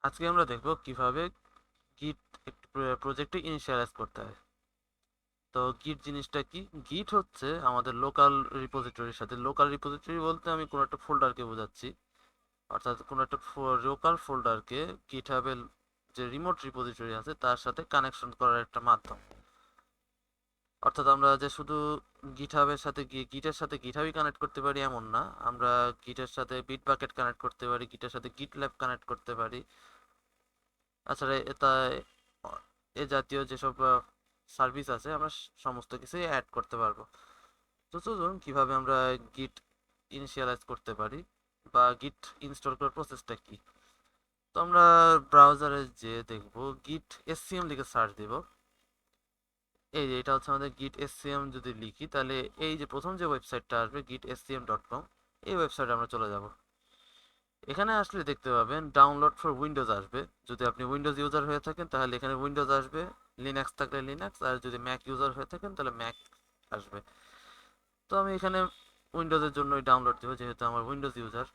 আজকে আমরা দেখব কিভাবে গিট প্রজেক্টে ইনিশিয়ালাইজ করতে হয়। তো গিট জিনিসটা কি? গিট হচ্ছে আমাদের লোকাল রিপোজিটরির সাথে, লোকাল রিপোজিটরি বলতে আমি কোনো একটা ফোল্ডারকে বোঝাচ্ছি, অর্থাৎ কোনো একটা লোকাল ফোল্ডারকে গিটহাবের যে রিমোট রিপোজিটরি আছে তার সাথে কানেকশন করার একটা মাধ্যম। অর্থাৎ আমরা যে শুধু গিটহাবের সাথে গিটের সাথে গিটহাবই কানেক্ট করতে পারি এমন না, আমরা গিটের সাথে বিট বাকেট কানেক্ট করতে পারি, গিটের সাথে গিট ল্যাব কানেক্ট করতে পারি। তাছাড়া এটা এ জাতীয় যেসব সার্ভিস আছে আমরা সমস্ত কিছুই অ্যাড করতে পারবো। তো চলুন কিভাবে আমরা গিট ইনিশিয়ালাইজ করতে পারি বা গিট ইনস্টল করার প্রসেসটা কি। তো আমরা ব্রাউজারে যে দেখব গিট এসসিএম লিখে সার্চ দিব। এই যে এটা হচ্ছে আমাদের গিট এসসিএম, যদি লিখি তাহলে এই যে প্রথম যে ওয়েবসাইটটা আসবে gitscm.com, এই ওয়েবসাইটে আমরা চলে যাব। এখানে আসলে দেখতে পাবেন ডাউনলোড ফর উইন্ডোজ আসবে। যদি আপনি উইন্ডোজ ইউজার হয়ে থাকেন তাহলে এখানে উইন্ডোজ আসবে, লিনাক্স থাকলে লিনাক্স, আর যদি ম্যাক ইউজার হয়ে থাকেন তাহলে ম্যাক আসবে। তো আমি এখানে উইন্ডোজের জন্যই ডাউনলোড দেবো যেহেতু আমার উইন্ডোজ ইউজার।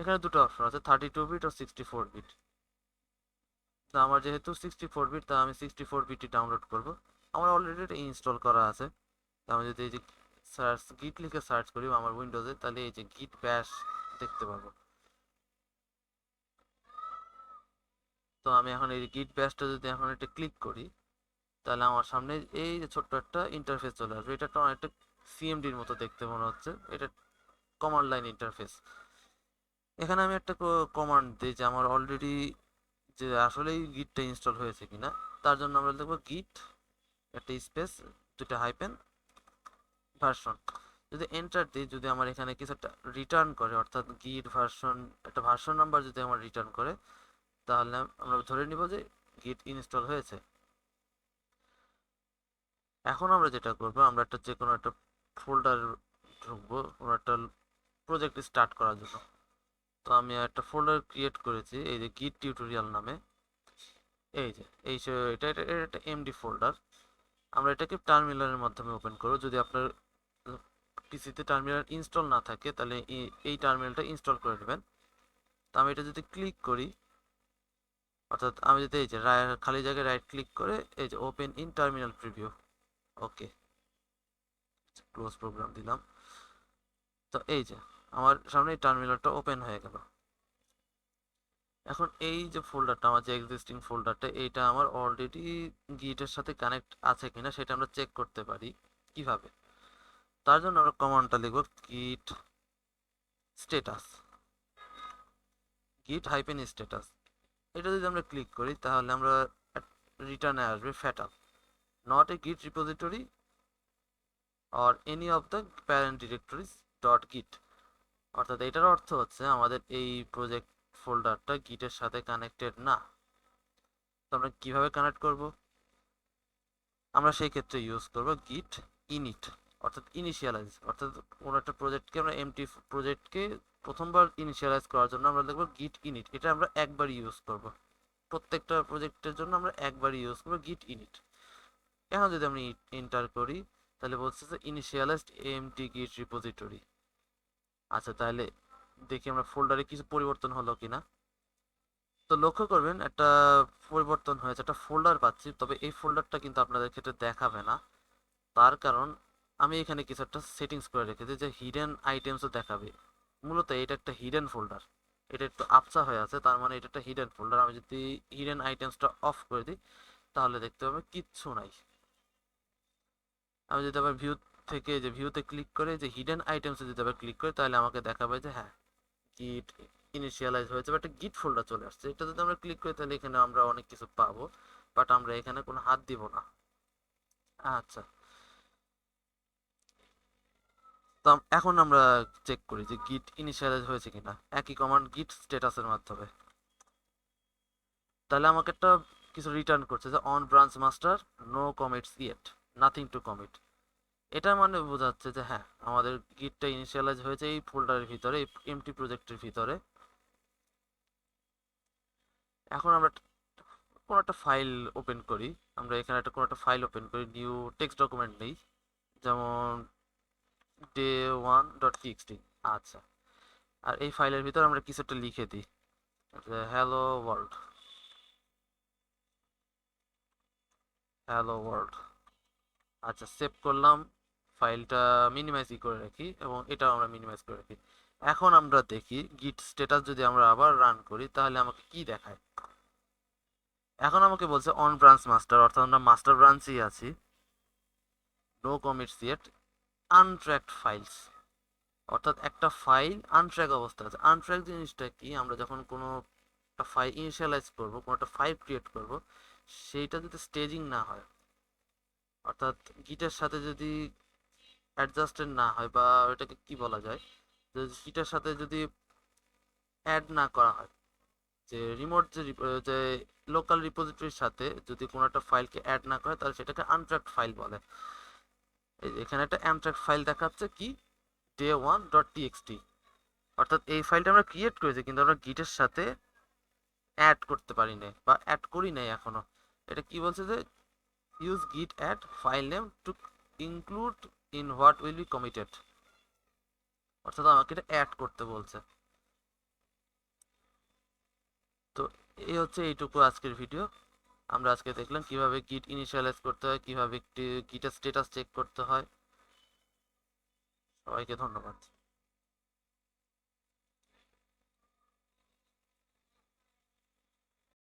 এখানে দুটো অপশন আছে, 32 বিট আর 64 বিট। তো আমার যেহেতু 64 বিট, তা আমি 64 বিটই ডাউনলোড করব। আমার অলরেডি এটা ইনস্টল করা আছে। তো আমি যদি এই যে গিট লিখে সার্চ করি আমার উইন্ডোজে, তাহলে এই যে গিট ব্যাশ দেখতে পাবো। তো আমি এখন এই গিট ব্যাশটা যদি এখন এটা ক্লিক করি তাহলে আমার সামনে এই যে ছোট্ট একটা ইন্টারফেস চলে আসবে। এটা তো অনেকটা সিএমডির মতো দেখতে মনে হচ্ছে, এটা কমান্ড লাইন ইন্টারফেস। এখানে আমি একটা কমান্ড দিই যে আমার অলরেডি যে আসলেই গিটটা ইনস্টল হয়েছে কিনা। তার জন্য আমরা লিখবো গিট একটা স্পেস দুটা হাইপেন ভার্সন। যদি এন্টার দিই, যদি আমার এখানে কিছু একটা রিটার্ন করে, অর্থাৎ গিট ভার্সন একটা ভার্সন নাম্বার যদি আমার রিটার্ন করে, তাহলে আমরা ধরে নিব যে গিট ইনস্টল হয়েছে। এখন আমরা যেটা করবো, আমরা একটা যে কোনো একটা ফোল্ডার ঢুকবো কোনো একটা প্রজেক্ট স্টার্ট করার জন্য। তো আমি একটা ফোল্ডার ক্রিয়েট করেছি এই যে গিট টিউটোরিয়াল নামে। এই যে এটা এটা এটা একটা এমডি ফোল্ডার। আমরা এটাকে টার্মিনালের মাধ্যমে ওপেন করব। যদি আপনার পিসিতে টার্মিনাল ইনস্টল না থাকে তাহলে এই টার্মিনালটা ইনস্টল করে নেবেন। তো আমি এটা যদি ক্লিক করি, অর্থাৎ আমি যদি এই যে খালি জায়গায় রাইট ক্লিক করে এই যে open in terminal preview, okay close program দিলাম। তো এই যে আমার সামনে এই টার্মিনালটা ওপেন হয়ে গেল। এখন এই যে ফোল্ডারটা, আমার যে এক্সিস্টিং ফোল্ডারটা, এইটা আমার অলরেডি গিটের সাথে কানেক্ট আছে কিনা সেটা আমরা চেক করতে পারি। কিভাবে? তার জন্য আমরা কমান্ডটা লিখব গিট স্ট্যাটাস, গিট হাইপেন স্ট্যাটাস। এটা যদি আমরা ক্লিক করি তাহলে আমরা রিটার্নে আসবে ফ্যাটাল, নট এ গিট repository or any of the parent directories dot গিট। অর্থাৎ এটার অর্থ হচ্ছে আমাদের এই প্রজেক্ট ফোল্ডারটা গিটের সাথে কানেক্টেড না। তো আমরা কিভাবে কানেক্ট করব? আমরা সেই ক্ষেত্রে ইউজ করব গিট ইনিট, অর্থাৎ ইনিশিয়ালাইজ। অর্থাৎ কোনো একটা প্রজেক্টকে আমরা এমটি প্রজেক্টকে প্রথমবার ইনিশিয়ালাইজ করার জন্য আমরা দেখব গিট ইনিট। এটা আমরা একবারই ইউজ করব, প্রত্যেকটা প্রজেক্টের জন্য আমরা একবারই ইউজ করব গিট ইনিট। এখন যদি আমি এন্টার করি তাহলে বলছে যে ইনিশিয়ালাইজড এমটি গিট রিপোজিটরি। আচ্ছা, তাহলে দেখি আমরা ফোল্ডারে কিছু পরিবর্তন হলো কিনা। তো লক্ষ্য করবেন একটা পরিবর্তন হয়েছে, একটা ফোল্ডার পাচ্ছি, তবে এই ফোল্ডারটা কিন্তু আপনাদের ক্ষেত্রে দেখাবে না। তার কারণ আমি এখানে কিছু একটা সেটিংস করে রেখেছি যে হিডেন আইটেমসও দেখাবে। মূলত এটা একটা হিডেন ফোল্ডার, এটা একটু আবছা হয়ে আছে, তার মানে এটা একটা হিডেন ফোল্ডার। আমি যদি হিডেন আইটেমসটা অফ করে দিই তাহলে দেখতে পাবে কিচ্ছু নাই। আমি যদি আবার ভিউ থেকে যে ভিউতে ক্লিক করে যে হিডেন আইটেমসে যদি আবার ক্লিক করি তাহলে আমাকে দেখাবে যে হ্যাঁ গিট ইনিশিয়ালাইজ হয়েছে বা একটা গিট ফোল্ডার চলে আসছে। এটা যদি আমরা ক্লিক করি তাহলে এখানে আমরা অনেক কিছু পাবো, বাট আমরা এখানে কোনো হাত দিব না। আচ্ছা, তো এখন আমরা চেক করি যে গিট ইনিশিয়ালাইজ হয়েছে কিনা একই কমান্ড গিট স্ট্যাটাসের মাধ্যমে। তাহলে আমাকে একটা কিছু রিটার্ন করছে যে on branch master no commits yet, nothing to commit. এটা মানে বোঝাচ্ছে যে হ্যাঁ আমাদের গিটটা ইনিশিয়ালাইজ হয়েছে এই ফোল্ডারের ভিতরে, এই এমটি প্রজেক্টের ভিতরে। এখন আমরা কোনো একটা ফাইল ওপেন করি। আমরা এখানে একটা কোনো একটা ফাইল ওপেন করি, নিউ টেক্সট ডকুমেন্ট নেই, যেমন day1.txt। আচ্ছা, আর এই ফাইলের ভিতর আমরা কিছু একটা লিখে দিই। Hello world, hello world. আচ্ছা, সেভ করলাম, ফাইলটা মিনিমাইজ করে রাখি এবং এটাও আমরা মিনিমাইজ করে রাখি। এখন আমরা দেখি গিট স্ট্যাটাস যদি আমরা আবার রান করি তাহলে আমাকে কি দেখায়। এখন আমাকে বলছে অন ব্রাঞ্চ মাস্টার, অর্থাৎ আমরা মাস্টার ব্রাঞ্চেই আছি, নো কমিটস ইয়েট, আনট্র্যাকড ফাইলস, অর্থাৎ একটা ফাইল আনট্র্যাক অবস্থা আছে। আনট্র্যাক জিনিসটা কি, আমরা যখন কোনো একটা ফাইল ইনিশিয়ালাইজ করব, কোনো একটা ফাইল ক্রিয়েট করব, সেইটা যদি স্টেজিং না হয়, অর্থাৎ গিটের সাথে যদি অ্যাডজাস্টেড না হয়, বা ওটাকে কি বলা যায়, গিটের সাথে যদি অ্যাড না করা হয়, যে রিমোট যে লোকাল রিপোজিটরির সাথে যদি কোনো একটা ফাইলকে অ্যাড না করে তাহলে সেটাকে আনট্র্যাক্ট ফাইল বলে। এখানে একটা আনট্র্যাক্ট ফাইল দেখাচ্ছে কি, day1.txt, অর্থাৎ এই ফাইলটা আমরা ক্রিয়েট করেছি কিন্তু আমরা গিটের সাথে অ্যাড করতে পারি না বা অ্যাড করি নাই এখনো। এটা কি বলছে যে use git add file name to include in what will be committed, অর্থাৎ আমাকে এটা অ্যাড করতে বলছে। তো এই হচ্ছে এইটুকু আজকের ভিডিও। আমরা আজকে দেখলাম কিভাবে গিট ইনিশিয়ালাইজ করতে হয়, কিভাবে গিটের স্ট্যাটাস চেক করতে হয়। সবাইকে ধন্যবাদ।